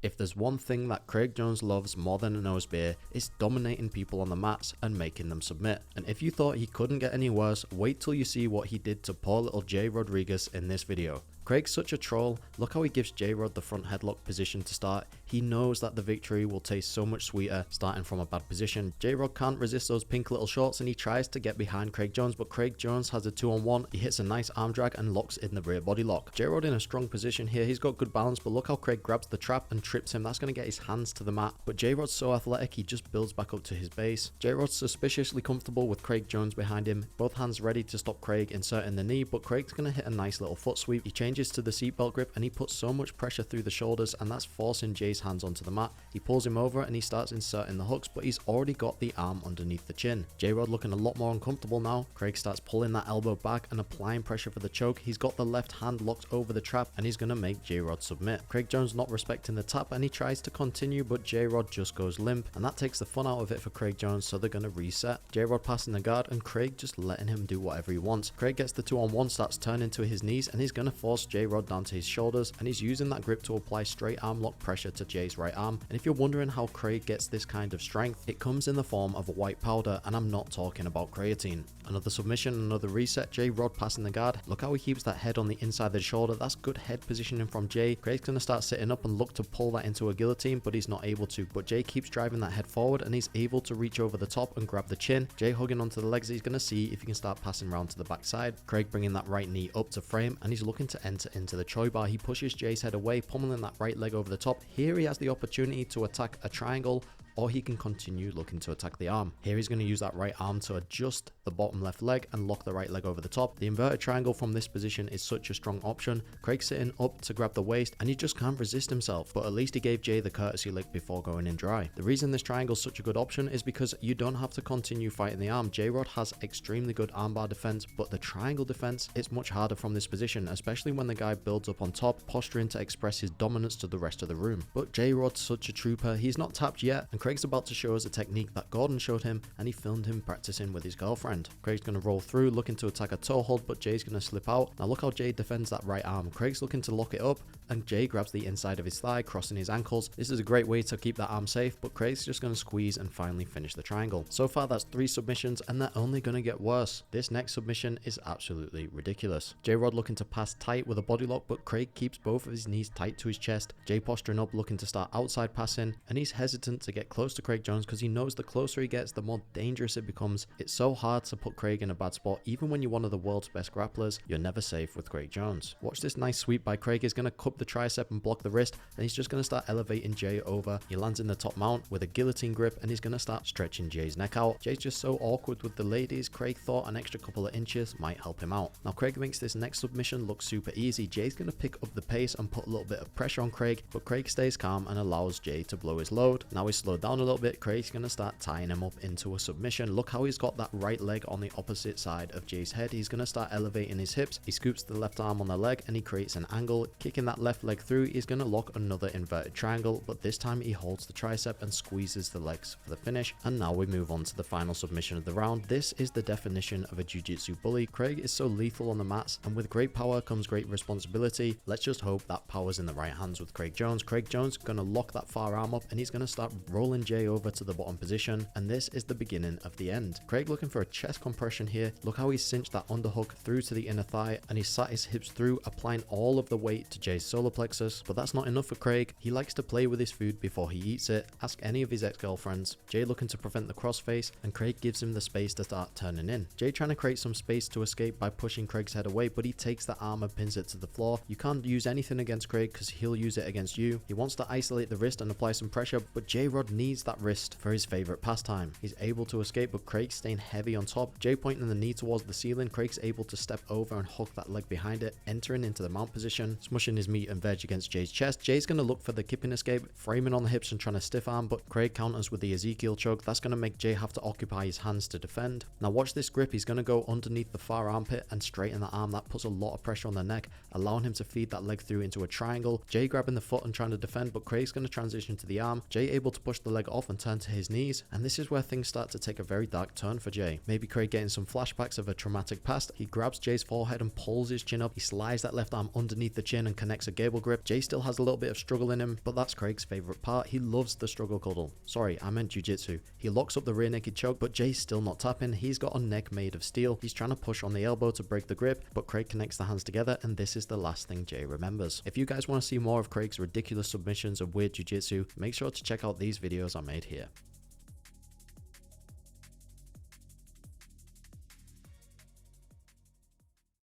If there's one thing that Craig Jones loves more than a nose beer, it's dominating people on the mats and making them submit. And if you thought he couldn't get any worse, wait till you see what he did to poor little Jay Rodriguez in this video. Craig's such a troll. Look how he gives J-Rod the front headlock position to start. He knows that the victory will taste so much sweeter starting from a bad position. J-Rod can't resist those pink little shorts and he tries to get behind Craig Jones, but Craig Jones has a 2-on-1. He hits a nice arm drag and locks in the rear body lock. J-Rod in a strong position here. He's got good balance, but look how Craig grabs the trap and trips him. That's going to get his hands to the mat. But J-Rod's so athletic, he just builds back up to his base. J-Rod's suspiciously comfortable with Craig Jones behind him. Both hands ready to stop Craig inserting the knee, but Craig's going to hit a nice little foot sweep. He changes to the seatbelt grip and he puts so much pressure through the shoulders, and that's forcing Jay's hands onto the mat. He pulls him over and he starts inserting the hooks, but he's already got the arm underneath the chin. J-Rod looking a lot more uncomfortable now. Craig starts pulling that elbow back and applying pressure for the choke. He's got the left hand locked over the trap and he's going to make J-Rod submit. Craig Jones not respecting the tap and he tries to continue, but J-Rod just goes limp, and that takes the fun out of it for Craig Jones, so they're going to reset. J-Rod passing the guard and Craig just letting him do whatever he wants. Craig gets the 2-on-1, starts turning to his knees, and he's going to force J-Rod down to his shoulders, and he's using that grip to apply straight arm lock pressure to Jay's right arm. And if you're wondering how Craig gets this kind of strength, it comes in the form of a white powder, and I'm not talking about creatine. Another submission, another reset. J-Rod passing the guard. Look how he keeps that head on the inside of the shoulder. That's good head positioning from Jay. Craig's going to start sitting up and look to pull that into a guillotine, but he's not able to. But Jay keeps driving that head forward and he's able to reach over the top and grab the chin. Jay hugging onto the legs. He's going to see if he can start passing around to the backside. Craig bringing that right knee up to frame and he's looking to enter into the Choi bar. He pushes Jay's head away, pummeling that right leg over the top. Here he has the opportunity to attack a triangle, or he can continue looking to attack the arm. Here he's going to use that right arm to adjust the bottom left leg and lock the right leg over the top. The inverted triangle from this position is such a strong option. Craig sitting up to grab the waist and he just can't resist himself, but at least he gave Jay the courtesy lick before going in dry. The reason this triangle is such a good option is because you don't have to continue fighting the arm. J-Rod has extremely good armbar defense, but the triangle defense is much harder from this position, especially when the guy builds up on top, posturing to express his dominance to the rest of the room. But J-Rod's such a trooper. He's not tapped yet, and Craig's about to show us a technique that Gordon showed him, and he filmed him practicing with his girlfriend. Craig's going to roll through, looking to attack a toe hold, but Jay's going to slip out. Now look how Jay defends that right arm. Craig's looking to lock it up, and Jay grabs the inside of his thigh, crossing his ankles. This is a great way to keep that arm safe, but Craig's just going to squeeze and finally finish the triangle. So far that's 3 submissions, and they're only going to get worse. This next submission is absolutely ridiculous. J-Rod looking to pass tight with a body lock, but Craig keeps both of his knees tight to his chest. Jay posturing up, looking to start outside passing, and he's hesitant to get close to Craig Jones because he knows the closer he gets, the more dangerous it becomes. It's so hard to put Craig in a bad spot. Even when you're one of the world's best grapplers, you're never safe with Craig Jones. Watch this nice sweep by Craig. He's going to cup the tricep and block the wrist, and he's just going to start elevating Jay over. He lands in the top mount with a guillotine grip, and he's going to start stretching Jay's neck out. Jay's just so awkward with the ladies. Craig thought an extra couple of inches might help him out. Now Craig makes this next submission look super easy. Jay's going to pick up the pace and put a little bit of pressure on Craig, but Craig stays calm and allows Jay to blow his load. Now he's slowed down a little bit. Craig's going to start tying him up into a submission. Look how he's got that right leg on the opposite side of Jay's head. He's going to start elevating his hips. He scoops the left arm on the leg and he creates an angle. Kicking that left leg through, he's going to lock another inverted triangle, but this time he holds the tricep and squeezes the legs for the finish. And now we move on to the final submission of the round. This is the definition of a jiu-jitsu bully. Craig is so lethal on the mats, and with great power comes great responsibility. Let's just hope that power's in the right hands with Craig Jones. Craig Jones going to lock that far arm up and he's going to start rolling Jay over to the bottom position, and this is the beginning of the end. Craig looking for a chest compression here. Look how he's cinched that underhook through to the inner thigh, and he's sat his hips through, applying all of the weight to Jay's solar plexus. But that's not enough for Craig. He likes to play with his food before he eats it. Ask any of his ex-girlfriends. Jay looking to prevent the crossface, and Craig gives him the space to start turning in. Jay trying to create some space to escape by pushing Craig's head away, but he takes the arm and pins it to the floor. You can't use anything against Craig because he'll use it against you. He wants to isolate the wrist and apply some pressure, but J-Rod needs that wrist for his favorite pastime. He's able to escape, but Craig's staying heavy on top. Jay pointing the knee towards the ceiling. Craig's able to step over and hook that leg behind it, entering into the mount position, smushing his meat and veg against Jay's chest. Jay's going to look for the kipping escape, framing on the hips and trying to stiff arm, but Craig counters with the Ezekiel choke. That's going to make Jay have to occupy his hands to defend. Now watch this grip. He's going to go underneath the far armpit and straighten the arm. That puts a lot of pressure on the neck, allowing him to feed that leg through into a triangle. Jay grabbing the foot and trying to defend, but Craig's going to transition to the arm. Jay able to push the leg off and turn to his knees, and this is where things start to take a very dark turn for Jay. Maybe Craig getting some flashbacks of a traumatic past. He grabs Jay's forehead and pulls his chin up. He slides that left arm underneath the chin and connects a a gable grip. Jay still has a little bit of struggle in him, but that's Craig's favorite part. He loves the struggle cuddle. Sorry, I meant jiu-jitsu. He locks up the rear naked choke, but Jay's still not tapping. He's got a neck made of steel. He's trying to push on the elbow to break the grip, but Craig connects the hands together, and this is the last thing Jay remembers. If you guys want to see more of Craig's ridiculous submissions of weird jiu-jitsu, make sure to check out these videos I made here.